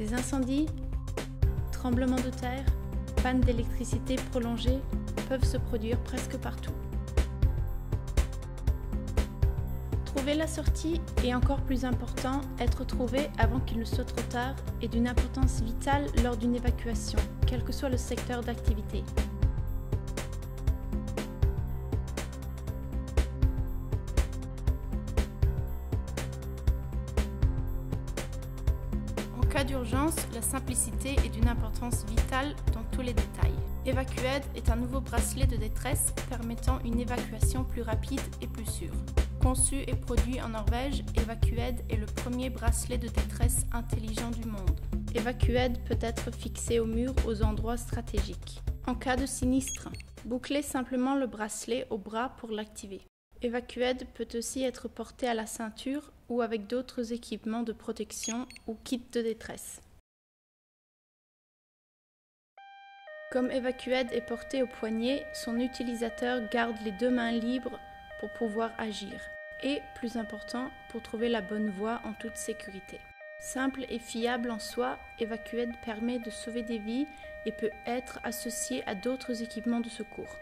Des incendies, tremblements de terre, pannes d'électricité prolongées peuvent se produire presque partout. Trouver la sortie est encore plus important, être trouvé avant qu'il ne soit trop tard est d'une importance vitale lors d'une évacuation, quel que soit le secteur d'activité. En cas d'urgence, la simplicité est d'une importance vitale dans tous les détails. EvacuAid est un nouveau bracelet de détresse permettant une évacuation plus rapide et plus sûre. Conçu et produit en Norvège, EvacuAid est le premier bracelet de détresse intelligent du monde. EvacuAid peut être fixé au mur aux endroits stratégiques. En cas de sinistre, bouclez simplement le bracelet au bras pour l'activer. EvacuAid peut aussi être porté à la ceinture ou avec d'autres équipements de protection ou kits de détresse. Comme EvacuAid est porté au poignet, son utilisateur garde les deux mains libres pour pouvoir agir et, plus important, pour trouver la bonne voie en toute sécurité. Simple et fiable en soi, EvacuAid permet de sauver des vies et peut être associé à d'autres équipements de secours.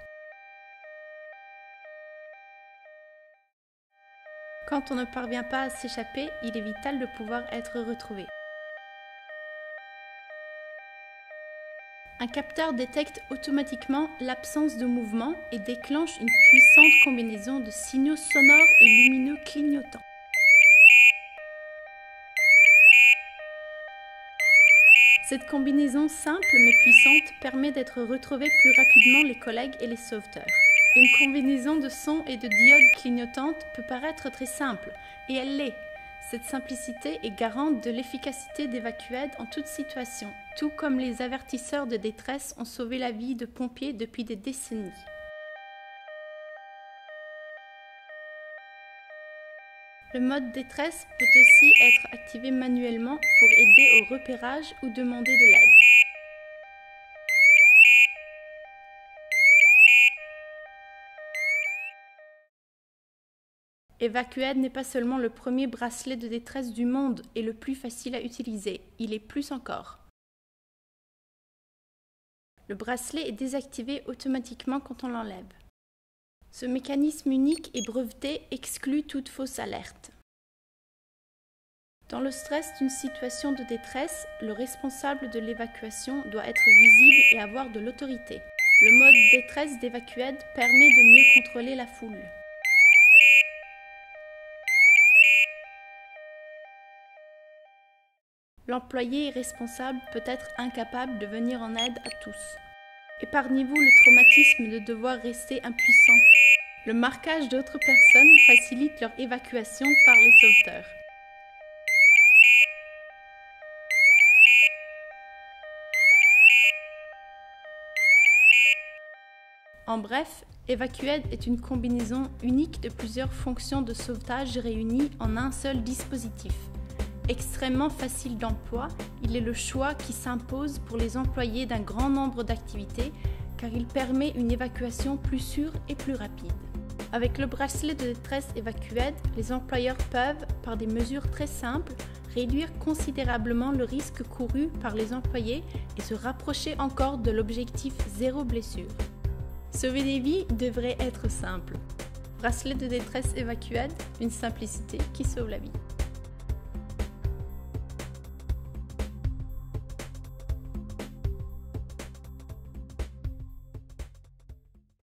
Quand on ne parvient pas à s'échapper, il est vital de pouvoir être retrouvé. Un capteur détecte automatiquement l'absence de mouvement et déclenche une puissante combinaison de signaux sonores et lumineux clignotants. Cette combinaison simple mais puissante permet d'être retrouvé plus rapidement les collègues et les sauveteurs. Une combinaison de sons et de diodes clignotantes peut paraître très simple, et elle l'est. Cette simplicité est garante de l'efficacité d'EvacuAid en toute situation, tout comme les avertisseurs de détresse ont sauvé la vie de pompiers depuis des décennies. Le mode détresse peut aussi être activé manuellement pour aider au repérage ou demander de l'aide. EvacuAid n'est pas seulement le premier bracelet de détresse du monde et le plus facile à utiliser, il est plus encore. Le bracelet est désactivé automatiquement quand on l'enlève. Ce mécanisme unique et breveté exclut toute fausse alerte. Dans le stress d'une situation de détresse, le responsable de l'évacuation doit être visible et avoir de l'autorité. Le mode détresse d'EvacuAid permet de mieux contrôler la foule. L'employé responsable peut être incapable de venir en aide à tous. Épargnez-vous le traumatisme de devoir rester impuissant. Le marquage d'autres personnes facilite leur évacuation par les sauveteurs. En bref, EvacuAid est une combinaison unique de plusieurs fonctions de sauvetage réunies en un seul dispositif. Extrêmement facile d'emploi, il est le choix qui s'impose pour les employés d'un grand nombre d'activités car il permet une évacuation plus sûre et plus rapide. Avec le bracelet de détresse EvacuAid, les employeurs peuvent, par des mesures très simples, réduire considérablement le risque couru par les employés et se rapprocher encore de l'objectif zéro blessure. Sauver des vies devrait être simple. Bracelet de détresse EvacuAid, une simplicité qui sauve la vie.